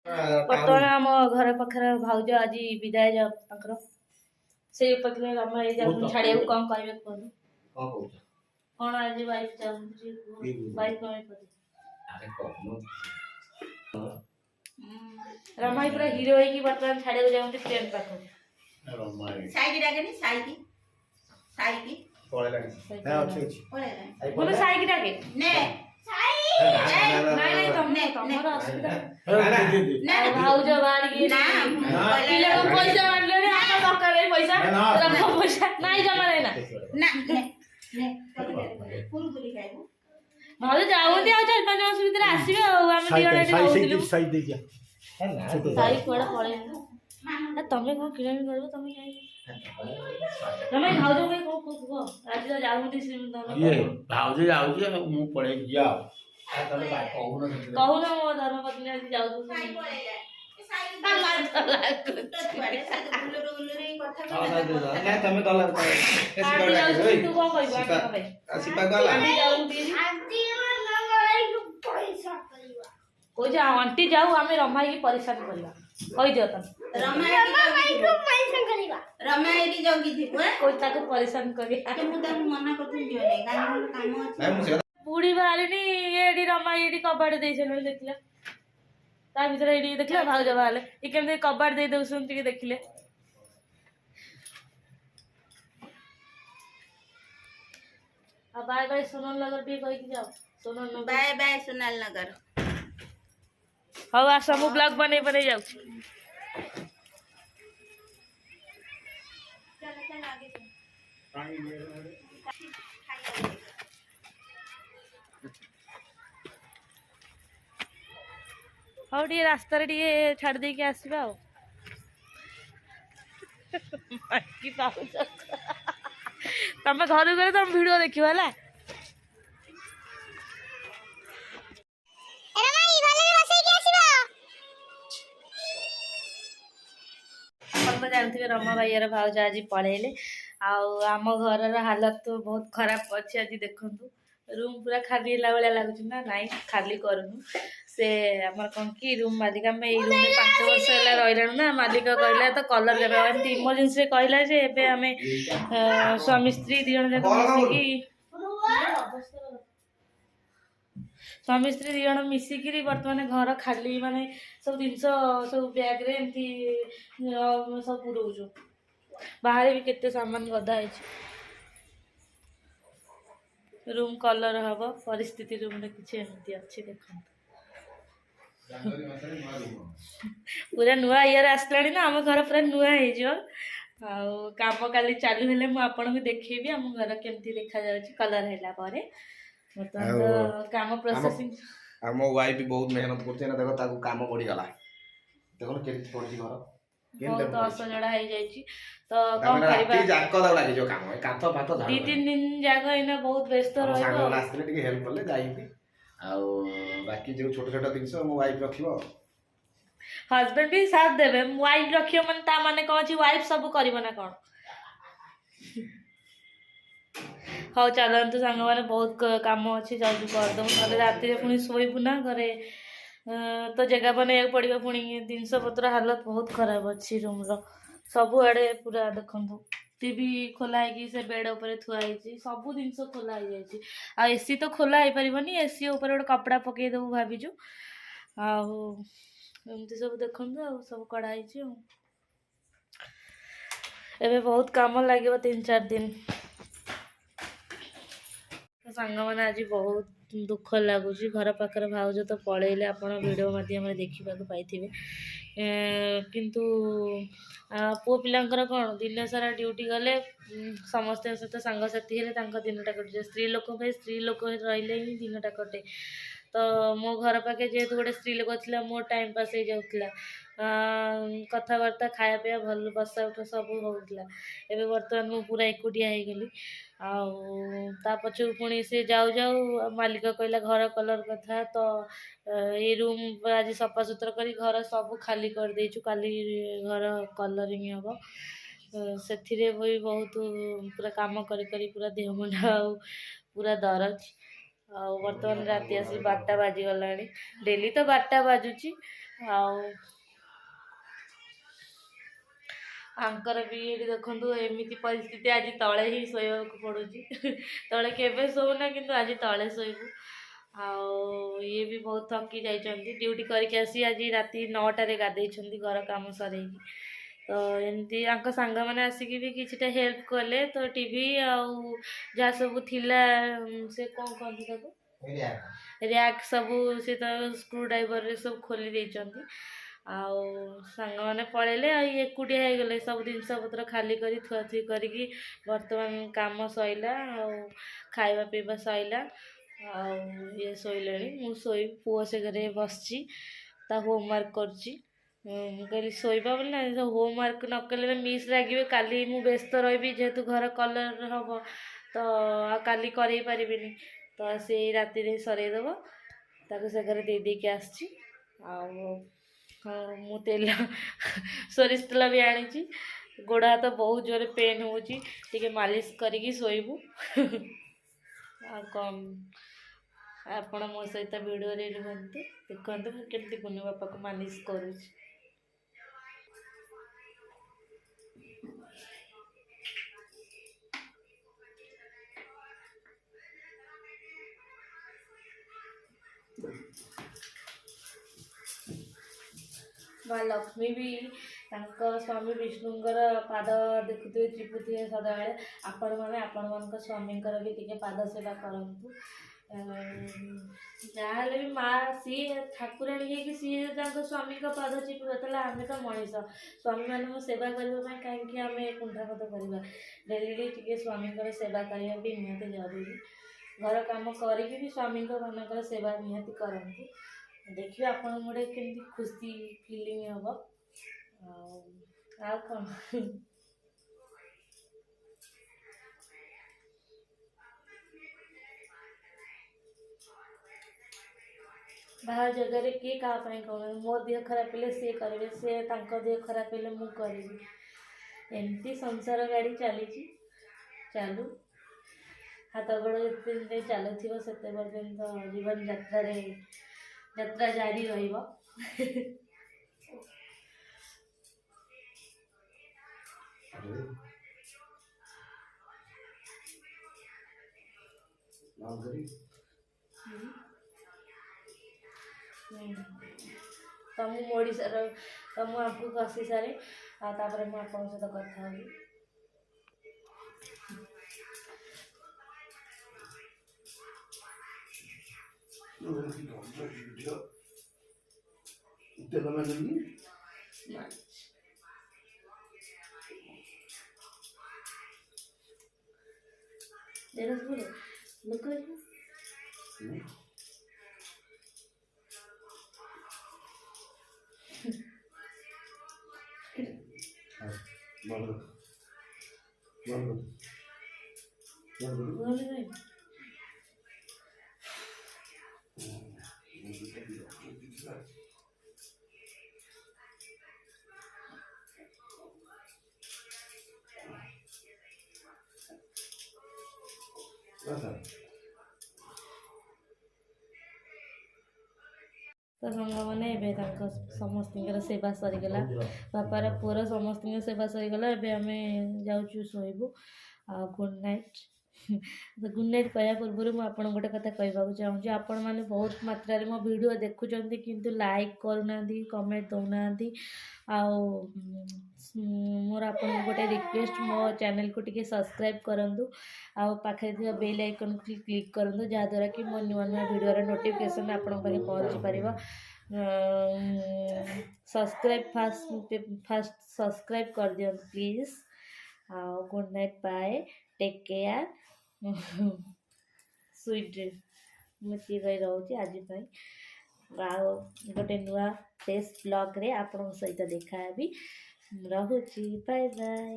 बर्तमान आम घर पाखे भाउज आज विदाय जाकर से पत्नी रमा छाड़िया कौन कहे कौन आज वाइफ चाहिए वाइफ रमा पूरा हीरो है बर्तमान छाड़िया जाऊँ फ्रेंड पाख साई डाके भाउज बाड़ी पैसा मांगले पैसा पैसा नहीं जमा भाउज जाऊँगी आ 4-5 मास भर आसवे साई कुआड़ा पड़े तमें कौन किणामी कर तुम भाउज आज तो जाऊँगी भाउज जाऊँगी मु पड़े कहून मो धर्मपत्नी आज जाऊ आंटी जाऊ आम रमा की परेशान करवा कही दियो तुम परेशान कर बुढ़ी बाहर ये रमा ये कबाड़ दे देखला ता भीतर ये देखला भाउज बाहर ये केमती कबाड़ दे दउसन टिके देखले आ बाय बाय सोनल नगर टिके कहि के जाओ सोनल बाय बाय सोनल नगर हां आसा मु ब्लॉग बने बने जाऊ चल चल आगे हाँ टे रास्त छाड़ दे कि आसवा तुम घर गले तुम वीडियो देखियो है जानते रमा भाई भाउज आज पढ़ेले आम घर हालत तो बहुत खराब अच्छे आज देखु रूम पूरा खाली भाया लगुच ना नाई खाली करूँ से आम कौन कि रूम मालिक आम ये रूम 5 वर्ष है रही ना मालिक कहला तो कलर देवा एमती इमरजेन्सी कहला जे एबे आमे स्वामी स्त्री 2 जन जाक मिसिकी स्वामी स्त्री 2 जन मिसिकी बर्तमान घर खाली माने सब जिनस सब बैग रे एमती सब पुरौछु बाहर भी केते सामान गदा है रूम कलर हम परिस्थिति रूम रे किछि एमती अछि देखो पूरा नुआ इयर आसला ना आम घर पूरा नुआ हो काम काली चालू हेले मु आपन को देखैबी आम घर केमती देखा जाउछि कलर हैला पारे मतलब काम प्रोसेसिंग आम वाइफ भी बहुत मेहनत करते ना देखो ताको काम पड़ी गला देखो केमती पड़छि घर बहुत असजड़ा हो जाइछि तो कौन करबा जाको दा लागि जो काम काथ फाथ झाड़ 2-3 दिन जाको इना बहुत व्यस्त रहबो सागो लास्ट टिके हेल्प करले जाइबी आउ बाकी जो छोट छोट जिनस मो वाइफ रखिबो हस्बैंड भी साथ देबे वाइफ रखियो मन ता माने कहै छी वाइफ सब करिवो ना कोन हाँ चलते सांग मैंने बहुत कम अच्छे जल्दी करदे ना राति पुणी शोबू ना घरे तो जगह बना पड़ो पुणी जिनस पत्र हालत बहुत खराब अच्छी रूम सबुआड़े पूरा देखो टीवी खोला है से बेड उपर थुआई सब जिन खोला आ एसी तो खोला हो पारनी एसी उपर गोटे कपड़ा पकई देबू भाविचु आमती सब देखु सब कड़ाई एबे बहुत काम लगे 3-4 दिन सांग मैंने आज बहुत दुख लगुच घर पाखे भाउज तो पलैले आप वीडियो माध्यम देखा पाई किंतु पुओ पिलांकर कौन दिन सारा ड्यूटी गले समस्त सहित सांगसाथी हेले दिनटा कटे स्त्री लोक स्त्री लोक रही ही दिनटा कटे तो मो घर पाखे जेहेतु गोटे स्त्री लोक था मो टाइम पास हो जाऊला कथबार्ता खाया पीया भल बसा उठा सब होता एवं बर्तमान मु पूरा एकुटिया हो गली आ पछू पुणी से जाऊ जाऊ मालिक कहला घर कलर कथा तो ये रूम आज सफा सुतरा कर घर सब खाली कर देचु काली घर कलरिंग हम से भी बहुत पूरा काम करी पूरा देह मुंडा पूरा दरज ଆଉ ବର୍ତ୍ତମାନ ରାତି ଆସି 12ଟା ବାଜିଗଲାଣି। ଡେଲି ତ 12ଟା ବାଜୁଛି। ଆଉ ଆଙ୍କର ବି ଏଠି ଦେଖନ୍ତୁ ଏମିତି ପରିସ୍ଥିତି, ଆଜି ତଳେ ହିଁ ଶୋଇବାକୁ ପଡ଼ୁଛି। ତଳେ କେବେ ଶୋଉନା, କିନ୍ତୁ ଆଜି ତଳେ ଶୋଇବୁ। ଆଉ ଇଏ ବି ବହୁତ ଥକି ଯାଇଛନ୍ତି, ଡ୍ୟୁଟି କରିକି ଆସି ଆଜି ରାତି 9ଟାରେ ଗାଧେଇଛନ୍ତି ଘର କାମ ସରେଇକି। ତ ଏମିତି ଆଙ୍କ ସାଙ୍ଗମାନେ ଆସିକି ବି କିଛିଟା ହେଲ୍ପ କଲେ। ତ ଟିଭି ଆଉ ଯାହା ସବୁ ଥିଲା, ସେ କ'ଣ କହନ୍ତି ତାକୁ, ର୍ୟାକ୍ ସବୁ ସେ ତ ସ୍କ୍ରୁ ଡ୍ରାଇଭରରେ ସବୁ ଖୋଲି ଦେଇଛନ୍ତି। ଆଉ ସାଙ୍ଗମାନେ ପଳେଇଲେ, ଆଉ ଇଏ ଏକୁଟିଆ ହେଇଗଲେ। ସବୁ ଜିନିଷପତ୍ର ଖାଲି କରି ଥୁଆଥୁଇ କରିକି ବର୍ତ୍ତମାନ କାମ ସଇଲା, ଆଉ ଖାଇବା ପିଇବା ସଇଲା। ଆଉ ଇଏ ଶୋଇଲେଣି, ମୁଁ ପୁଅ ସେ ଘରେ ବସିଛି, ତା ହୋମୱାର୍କ କରୁଛି। ମୁଁ କହିଲି ଶୋଇବା ବୋଲି ନା, ହୋମୱାର୍କ ନ କଲେ ମିସ୍ ଲାଗିବେ। କାଲି ମୁଁ ବ୍ୟସ୍ତ ରହିବି, ଯେହେତୁ ଘର କଲର୍ ହେବ, ତ ଆଉ କାଲି କରେଇ ପାରିବିନି। ତ ସେଇ ରାତିରେ ସରେଇଦେବ, ତାକୁ ସେ ଘରେ ଦେଇ ଦେଇକି ଆସିଛି। ଆଉ ହଁ, ମୁଁ ତେଲ ସୋରିଷ ତେଲ ବି ଆଣିଛି। ଗୋଡ଼ ହାତ ବହୁତ ଜୋରେ ପେନ୍ ହେଉଛି, ଟିକେ ମାଲିସ କରିକି ଶୋଇବୁ। ଆଉ କ'ଣ, ଆପଣ ମୋ ସହିତ ଭିଡ଼ିଓରେ ରୁହନ୍ତୁ, ଦେଖନ୍ତୁ ମୁଁ କେମିତି କୁନୁ ବାପାକୁ ମାଲିସ କରୁଛି। ମା ଲକ୍ଷ୍ମୀ ବି ତାଙ୍କ ସ୍ୱାମୀ ବିଷ୍ଣୁଙ୍କର ପାଦ ଦେଖୁଥିବେ, ଚିପୁଥିବେ ସଦାବେଳେ। ଆପଣମାନେ ଆପଣମାନଙ୍କ ସ୍ୱାମୀଙ୍କର ବି ଟିକେ ପାଦ ସେବା କରନ୍ତୁ। ଯାହାହେଲେ ବି ମା ସିଏ ଠାକୁରାଣୀ ହେଇକି ସିଏ ତାଙ୍କ ସ୍ୱାମୀଙ୍କ ପାଦ ଚିପିବ, ତାହେଲେ ଆମେ ତ ମଣିଷ, ସ୍ୱାମୀମାନଙ୍କ ସେବା କରିବା ପାଇଁ କାହିଁକି ଆମେ କୁଣ୍ଠାବୋଧ କରିବା। ଡେଲି ଟିକେ ସ୍ୱାମୀଙ୍କର ସେବା କରିବା ବି ନିହାତି ଜରୁରୀ। ଘର କାମ କରିକି ବି ସ୍ୱାମୀଙ୍କ ମାନଙ୍କର ସେବା ନିହାତି କରନ୍ତୁ। ଦେଖିବେ ଆପଣଙ୍କୁ ଗୋଟେ କେମିତି ଖୁସି ଫିଲିଂ ହେବ। ଆଉ କ'ଣ, ବାହାର ଜାଗାରେ କିଏ କାହା ପାଇଁ କ'ଣ, ମୋ ଦେହ ଖରାପ ହେଲେ ସିଏ କରିବେ, ସେ ତାଙ୍କ ଦେହ ଖରାପ ହେଲେ ମୁଁ କରିବି। ଏମିତି ସଂସାର ଗାଡ଼ି ଚାଲିଛି, ଚାଲୁ। ହାତ ଗୋଡ଼ ଯେତେ ଦିନ ଚାଲୁଥିବ ସେତେ ପର୍ଯ୍ୟନ୍ତ ଜୀବନ ଯାତ୍ରା ଜାରି ରହିବ। ତ ମୁଁ ଓଡ଼ିଶାର, ତ ମୁଁ ଆପଣଙ୍କୁ ଆସି ସାରେ, ଆଉ ତାପରେ ମୁଁ ଆପଣଙ୍କ ସହିତ କଥା ହେବି। ତ ସାଙ୍ଗମାନେ ଏବେ ତାଙ୍କ ସମସ୍ତଙ୍କର ସେବା ସରିଗଲା, ବାପାର ପୁଅର ସମସ୍ତଙ୍କ ସେବା ସରିଗଲା। ଏବେ ଆମେ ଯାଉଛୁ ଶୋଇବୁ। ଆଉ ଗୁଡ଼୍ ନାଇଟ୍। ଗୁଡ଼୍ ନାଇଟ୍ କହିବା ପୂର୍ବରୁ ମୁଁ ଆପଣଙ୍କୁ ଗୋଟେ କଥା କହିବାକୁ ଚାହୁଁଛି। ଆପଣମାନେ ବହୁତ ମାତ୍ରାରେ ମୋ ଭିଡ଼ିଓ ଦେଖୁଛନ୍ତି, କିନ୍ତୁ ଲାଇକ୍ କରୁନାହାନ୍ତି, କମେଣ୍ଟ ଦେଉନାହାନ୍ତି। ଆଉ ମୋର ଆପଣଙ୍କୁ ଗୋଟେ ରିକ୍ୱେଷ୍ଟ, ମୋ ଚ୍ୟାନେଲକୁ ଟିକେ ସବସ୍କ୍ରାଇବ୍ କରନ୍ତୁ, ଆଉ ପାଖରେ ଥିବା ବେଲ୍ ଆଇକନ୍କୁ କ୍ଲିକ୍ କରନ୍ତୁ, ଯାହାଦ୍ୱାରା କି ମୋ ନୂଆ ନୂଆ ଭିଡ଼ିଓର ନୋଟିଫିକେସନ୍ ଆପଣଙ୍କ ପାଖେ ପହଞ୍ଚି ପାରିବ। ଫାଷ୍ଟ ସବସ୍କ୍ରାଇବ୍ କରିଦିଅନ୍ତୁ ପ୍ଲିଜ୍। ଆଉ good night, bye, take care, sweet dream. ମୁଁ ଏତିକି କହି ରହୁଛି ଆଜି ପାଇଁ। ଆଉ ଗୋଟେ ନୂଆ ଫ୍ରେଶ୍ ବ୍ଲଗ୍ରେ ଆପଣଙ୍କ ସହିତ ଦେଖା ହେବି। ରହୁଛି, ବାଏ ବାଏ।